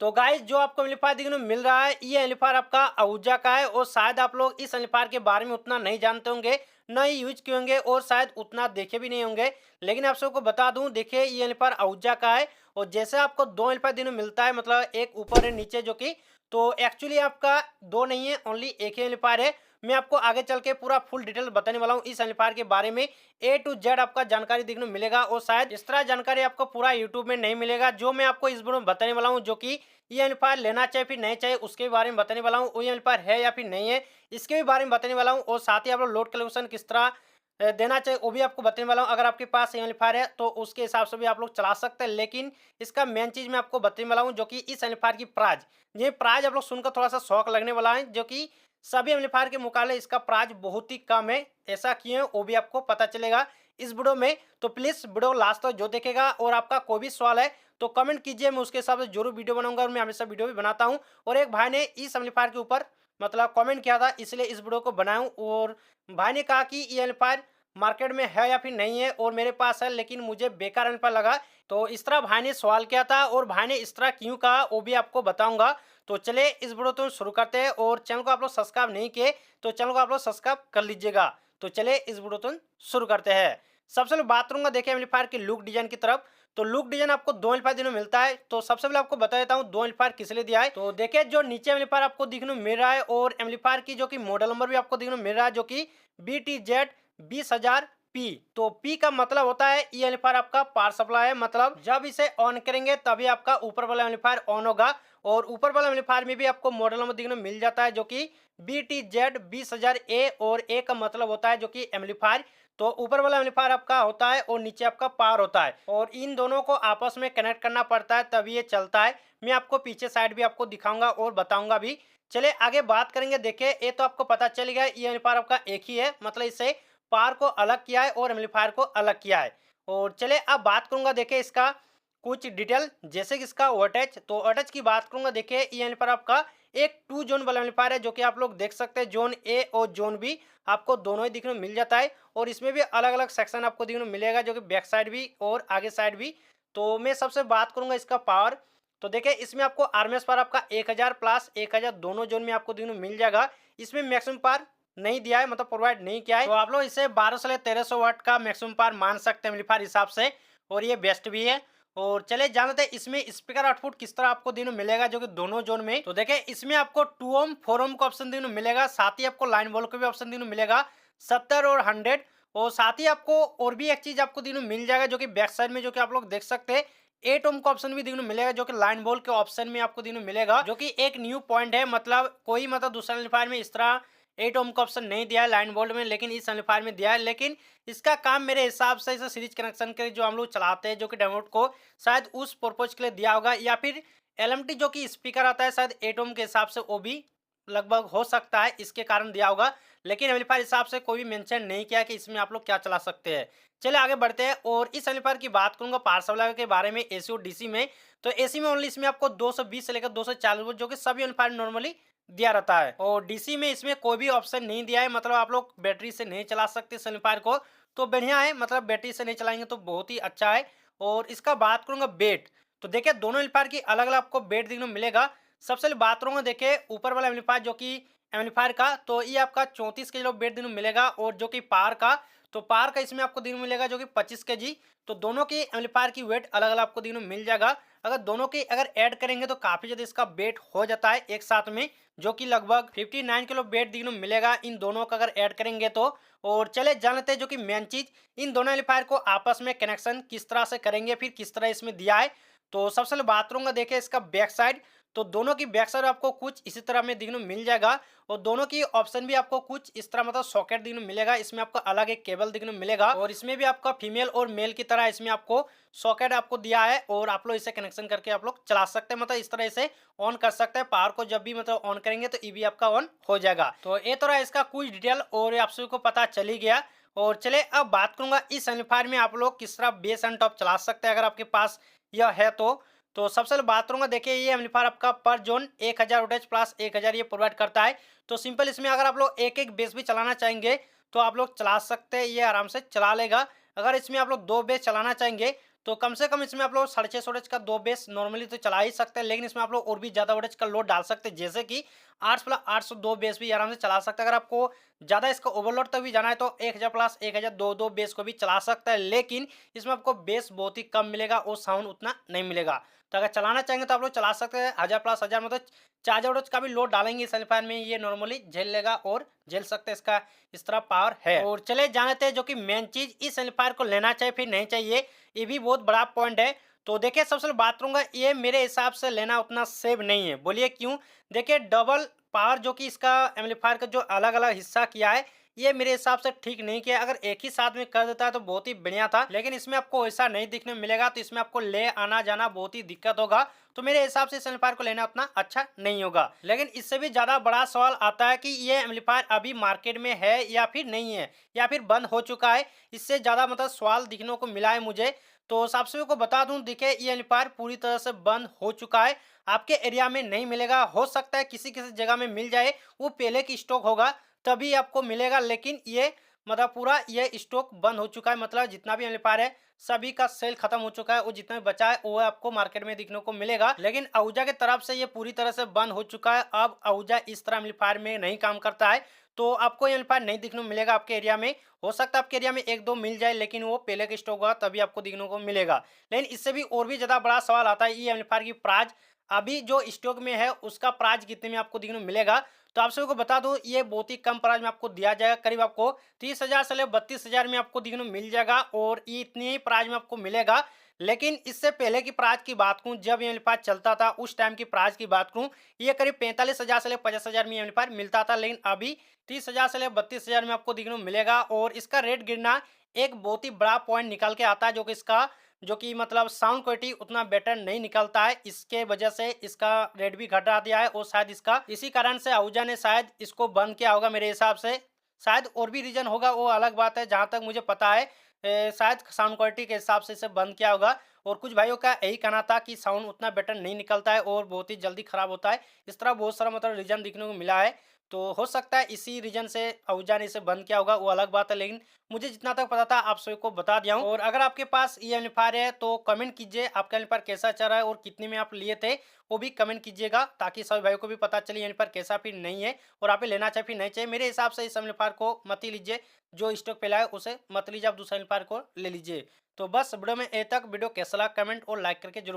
तो गाइस जो आपको एम्पलीफायर देखने को मिल रहा है ये एम्पलीफायर आपका आहूजा का है और शायद आप लोग इस एम्पलीफायर के बारे में उतना नहीं जानते होंगे, ना ही यूज किए होंगे और शायद उतना देखे भी नहीं होंगे। लेकिन आप सबको बता दूं, देखिए ये एम्पलीफायर आहूजा का है और जैसे आपको दो एम्पलीफायर देखने को मिलता है, मतलब एक ऊपर है नीचे जो कि, तो एक्चुअली आपका दो नहीं है, ओनली एक ही एम्पलीफायर है। मैं आपको आगे चल के पूरा फुल डिटेल बताने वाला हूँ इस एम्पलीफायर के बारे में। ए टू जेड आपका जानकारी देखने को मिलेगा और शायद इस तरह जानकारी आपको पूरा यूट्यूब में नहीं मिलेगा जो मैं आपको इस वीडियो में बताने वाला हूँ, जो कि ये एम्पलीफायर लेना चाहिए फिर नहीं चाहिए उसके बारे में बताने वाला हूँ। वो एम्पलीफायर है या फिर नहीं है इसके भी बारे में बताने वाला हूँ और साथ ही आप लोग लोड कैलकुलेशन किस तरह देना चाहिए वो भी आपको बताने वाला हूँ। अगर आपके पास एम्पलीफायर है तो उसके हिसाब से भी आप लोग चला सकते हैं, लेकिन इसका मेन चीज मैं आपको बताने वाला हूँ जो कि इस एम्पलीफायर की प्राइस। ये प्राइस आप लोग सुनकर थोड़ा सा शौक लगने वाला है, जो कि सभी एम्पलीफायर के मुकाबले इसका प्राइस बहुत ही कम है। ऐसा क्यों है वो भी आपको पता चलेगा इस वीडियो में, तो प्लीज वीडियो लास्ट तक जो देखेगा। और आपका कोई भी सवाल है तो कमेंट कीजिए, मैं उसके हिसाब से जरूर वीडियो बनाऊंगा और मैं हमेशा वीडियो भी बनाता हूं। और एक भाई ने इस एम्पलीफायर के ऊपर मतलब कमेंट किया था, इसलिए इस वीडियो को बनाऊं। और भाई ने कहा कि ये एम्पलीफायर मार्केट में है या फिर नहीं है और मेरे पास है लेकिन मुझे बेकार एम्पलीफायर लगा। तो इस तरह भाई ने सवाल किया था और भाई ने इस तरह क्यों कहा वो भी आपको बताऊंगा। तो चलिए इस वीडियो तो शुरू करते हैं और चैनल को आप लोग सब्सक्राइब नहीं किए तो चैनल को आप लोग सब्सक्राइब कर लीजिएगा। तो चलिए इस वीडियो तो शुरू करते हैं। सबसे पहले बात करूंगा देखिए एम्पलीफायर के लुक डिजाइन की तरफ। तो लुक डिजाइन आपको दो एम्पलीफायर देने को मिलता है। तो सबसे पहले आपको बता देता हूँ दो एम्पलीफायर किस लिए दिया है। तो देखिए जो नीचे एम्पलीफायर आपको दिखने को मिल रहा है और एम्पलीफायर की जो कि मॉडल नंबर भी आपको दिखने को मिल रहा है जो कि BTZ 20,000 पी। तो पी का मतलब होता है ये एम्पलीफायर आपका पावर सप्लाई है, मतलब जब इसे ऑन करेंगे तभी आपका ऊपर वाला एम्पलीफायर ऑन होगा। और ऊपर वाला एम्पलीफायर में भी आपको मॉडल नंबर देखने को मिल जाता है जो कि BTZ 20,000 ए, और ए का मतलब होता है जो कि एम्पलीफायर। तो ऊपर वाला एम्पलीफायर आपका होता है और नीचे आपका पावर होता है और इन दोनों को आपस में कनेक्ट करना पड़ता है तभी ये चलता है। मैं आपको पीछे साइड भी आपको दिखाऊंगा और बताऊंगा भी। चलिए आगे बात करेंगे। देखिए ये तो आपको पता चल गया ये एम्पलीफायर आपका एक ही है, मतलब इससे पावर को अलग किया है और एम्पलीफायर को अलग किया है। और चलिए अब बात करूंगा देखिए इसका कुछ डिटेल, जैसे कि इसका वोल्टेज। तो वोल्टेज की बात करूंगा, देखिए ये एम्पलीफायर आपका एक 2 जोन वाला एम्पलीफायर है जो कि आप लोग देख सकते हैं जोन ए और जोन बी आपको दोनों ही दिखने को मिल जाता है। और इसमें भी अलग अलग सेक्शन आपको देखने को मिलेगा जो कि बैक साइड भी और आगे साइड भी। तो मैं सबसे बात करूंगा इसका पावर। तो देखिए इसमें आपको आरएमएस पावर आपका 1000 प्लस 1000 दोनों जोन में आपको देखने को मिल जाएगा। इसमें मैक्सिमम पावर नहीं दिया है, मतलब प्रोवाइड नहीं किया है। तो आप लोग इसे 1200 से 1300 वाट का मैक्सिमम पावर मान सकते हैं एम्पलीफायर हिसाब से, और ये बेस्ट भी है। और चले जान लेते हैं इसमें स्पीकर आउटपुट किस तरह आपको देखने को मिलेगा जो कि दोनों जोन में। तो देखिए इसमें आपको 2 ओम 4 ओम का ऑप्शन देखने को मिलेगा, साथ ही आपको लाइन वोल्ट का भी ऑप्शन देखने को मिलेगा 70 और 100। और साथ ही आपको और भी एक चीज आपको देखने को मिल जाएगा जो कि बैक साइड में जो कि आप लोग देख सकते हैं 8 ओम का ऑप्शन भी देखने को मिलेगा जो कि लाइन वोल्ट के ऑप्शन में आपको देखने को मिलेगा, जो कि एक न्यू पॉइंट है। मतलब कोई मतलब दूसरा एम्पलीफायर में इस तरह 8 ओम का ऑप्शन नहीं दिया है लाइन वोल्ट में, लेकिन इस एम्पलीफायर में दिया है। लेकिन इसका काम मेरे हिसाब से इसे सीरीज कनेक्शन के जो हम लोग चलाते हैं जो कि डाउनलोड को, शायद उस पर्पज के लिए दिया होगा। या फिर एलएमटी जो कि स्पीकर आता है शायद 8 ओम के हिसाब से वो भी लगभग हो सकता है इसके कारण दिया होगा। लेकिन एम्पलीफायर हिसाब से कोई भी मेंशन नहीं किया कि इसमें आप लोग क्या चला सकते हैं। चलिए आगे बढ़ते हैं और इस एम्पलीफायर की बात करूंगा पावर सप्लाई के बारे में एसी और डीसी में। तो एसी में ओनली इसमें आपको 220 से लेकर 240 वोल्ट जो कि सभी एम्पलीफायर नॉर्मली दिया रहता है। और डीसी में इसमें कोई भी ऑप्शन नहीं दिया है, मतलब आप लोग बैटरी से नहीं चला सकते इस एम्पलीफायर को। तो बढ़िया है, मतलब बैटरी से नहीं चलाएंगे तो बहुत ही अच्छा है। और इसका बात करूंगा बेट। तो देखिए दोनों एम्पलीफायर की अलग अलग आपको बेट देखने को मिलेगा। सबसे पहले बात करूंगा देखिए ऊपर वाला एम्पलीफायर जो कि एम्पलीफायर का, तो ये आपका 34 के जी बेट देखने को मिलेगा। और जो कि पावर का, तो पावर का इसमें आपको देखने को मिलेगा जो कि 25 के जी। तो दोनों की एम्पलीफायर की वेट अलग अलग आपको देखने को मिल जाएगा। अगर दोनों की अगर ऐड करेंगे तो काफी ज्यादा इसका वेट हो जाता है एक साथ में, जो कि लगभग 59 किलो वेट देखने को मिलेगा इन दोनों का अगर ऐड करेंगे तो। और चले जान लेते हैं जो कि मेन चीज इन दोनों एम्पलीफायर को आपस में कनेक्शन किस तरह से करेंगे, फिर किस तरह इसमें दिया है। तो सबसे पहले बात करूंगा देखिए इसका बैक साइड। तो दोनों की बैक साइड आपको कुछ इसी तरह में देखने को मिल जाएगा। और दोनों की ऑप्शन भी आपको कुछ इस तरह, मतलब सॉकेट देखने को मिलेगा। इसमें आपको अलग एक केबल देखने को मिलेगा और इसमें भी आपका फीमेल और मेल की तरह इसमें आपको सॉकेट आपको दिया है। और आप लोग इसे कनेक्शन करके आप लोग चला सकते हैं, मतलब इस तरह इसे ऑन कर सकते हैं। पावर को जब भी मतलब ऑन करेंगे तो ये भी आपका ऑन हो जाएगा। तो ये तरह इसका कुछ डिटेल और आप सभी को पता चल ही गया। और चले अब बात करूंगा इस एम्पलीफायर में आप लोग किस तरह बेस एंड टॉप चला सकते हैं अगर आपके पास यह है तो। तो सबसे पहले बात करूंगा देखिए ये एम्पलीफायर आपका पर जोन 1000 वोल्टेज प्लस 1000 ये प्रोवाइड करता है। तो सिंपल इसमें अगर आप लोग एक एक बेस भी चलाना चाहेंगे तो आप लोग चला सकते हैं, ये आराम से चला लेगा। अगर इसमें आप लोग दो बेस चलाना चाहेंगे तो कम से कम इसमें आप लोग 650 वोल्टेज का 2 बेस नॉर्मली तो चला ही सकते हैं, लेकिन इसमें आप लोग और भी ज़्यादा वोल्टेज का लोड डाल सकते हैं, जैसे कि 8+802 बेस भी आराम से चला सकते हैं। अगर आपको ज़्यादा इसका ओवरलोड तक भी जाना है तो 1000 प्लस 1000 दो बेस को भी चला सकता है, लेकिन इसमें आपको बेस बहुत ही कम मिलेगा और साउंड उतना नहीं मिलेगा। तो अगर चलाना चाहेंगे तो आप लोग चला सकते हैं 1000 प्लस 1000, मतलब 4000 वोल्टेज का भी लोड डालेंगे इस एम्पलीफायर में, ये नॉर्मली झेल लेगा और झेल सकते हैं, इसका इस तरह पावर है। और चले जानते हैं जो कि मेन चीज इस एम्पलीफायर को लेना चाहिए फिर नहीं चाहिए, ये भी बहुत बड़ा पॉइंट है। तो देखिए सबसे पहले बात करूंगा, ये मेरे हिसाब से लेना उतना सेफ नहीं है। बोलिए क्यों? देखिए डबल पावर जो कि इसका एम्पलीफायर का जो अलग अलग हिस्सा किया है, ये मेरे हिसाब से ठीक नहीं किया। अगर एक ही साथ में कर देता है तो बहुत ही बढ़िया था, लेकिन इसमें आपको ऐसा नहीं दिखने मिलेगा, तो इसमें आपको ले आना जाना बहुत ही दिक्कत होगा। तो मेरे हिसाब से इस एम्पलीफायर को लेना उतना अच्छा नहीं होगा। लेकिन इससे भी ज्यादा बड़ा सवाल आता है कि ये एम्पलीफायर अभी मार्केट में है या फिर नहीं है, या फिर बंद हो चुका है। इससे ज्यादा मतलब सवाल दिखने को मिला है मुझे। तो सबसे को बता दूं, देखिए ये एम्पलीफायर पूरी तरह से बंद हो चुका है, आपके एरिया में नहीं मिलेगा। हो सकता है किसी किसी जगह में मिल जाए, वो पहले की स्टॉक होगा तभी आपको मिलेगा, लेकिन ये मतलब पूरा ये स्टॉक बंद हो चुका है। मतलब जितना भी एम्पलीफायर है सभी का सेल खत्म हो चुका है, और जितना भी बचा है वो आपको मार्केट में दिखने को मिलेगा। लेकिन आहूजा की तरफ से ये पूरी तरह से बंद हो चुका है। अब आहूजा इस तरह एम्पलीफायर में नहीं काम करता है, तो आपको ये एम्पलीफायर नहीं दिखने को मिलेगा आपके एरिया में। हो सकता है आपके एरिया में एक दो मिल जाए, लेकिन वो पहले के स्टॉक होगा तभी आपको दिखने को मिलेगा। लेकिन इससे भी और भी ज्यादा बड़ा सवाल आता है, ये एम्पलीफायर की प्राइस अभी जो स्टॉक में है उसका प्राइस कितने में आपको दिखने को मिलेगा। तो आप सभी को बता दूं, ये बहुत ही कम प्राइस में आपको दिया जाएगा, करीब आपको 30,000 से लेकर 32,000 में आपको दिखने को मिल जाएगा, और ये इतनी ही प्राइस में आपको मिलेगा। लेकिन इससे पहले की प्राइस की बात करूं, जब ये एम्पलीफायर चलता था उस टाइम की प्राइस की बात करूं, ये करीब 45,000 से लेकर 50,000 में ये एम्पलीफायर मिलता था। लेकिन अभी 30,000 से लेकर 32,000 में आपको दिखने को मिलेगा, और इसका रेट गिरना एक बहुत ही बड़ा पॉइंट निकल के आता है, जो कि इसका जो कि मतलब साउंड क्वालिटी उतना बेटर नहीं निकलता है। इसके वजह से इसका रेट भी घटा दिया है, और शायद इसका इसी कारण से आहूजा ने शायद इसको बंद किया होगा मेरे हिसाब से। शायद और भी रीजन होगा, वो अलग बात है। जहाँ तक मुझे पता है शायद साउंड क्वालिटी के हिसाब से इसे बंद किया होगा। और कुछ भाइयों का यही कहना था कि साउंड उतना बेटर नहीं निकलता है और बहुत ही जल्दी खराब होता है। इस तरह बहुत सारा मतलब रीजन दिखने को मिला है। तो हो सकता है इसी रीजन से आहूजा ने इसे बंद किया होगा, वो अलग बात है। लेकिन मुझे जितना तक पता था आप सभी को बता दिया हूँ। और अगर आपके पास ये एम्पलीफायर है तो कमेंट कीजिए आपका एम्पलीफायर कैसा चल रहा है और कितने में आप लिए थे, वो भी कमेंट कीजिएगा, ताकि सभी भाइयों को भी पता चले ये एम्पलीफायर कैसा फिर नहीं है, और आप लेना चाहे फिर नहीं चाहिए। मेरे हिसाब से इस एम्पलीफायर को मत ही लीजिए, जो स्टॉक पे लाए उसे मत लीजिए, आप दूसरा एम्पलीफायर को ले लीजिए। तो बस वीडियो में ए तक। वीडियो कैसा लगा कमेंट और लाइक करके जरूर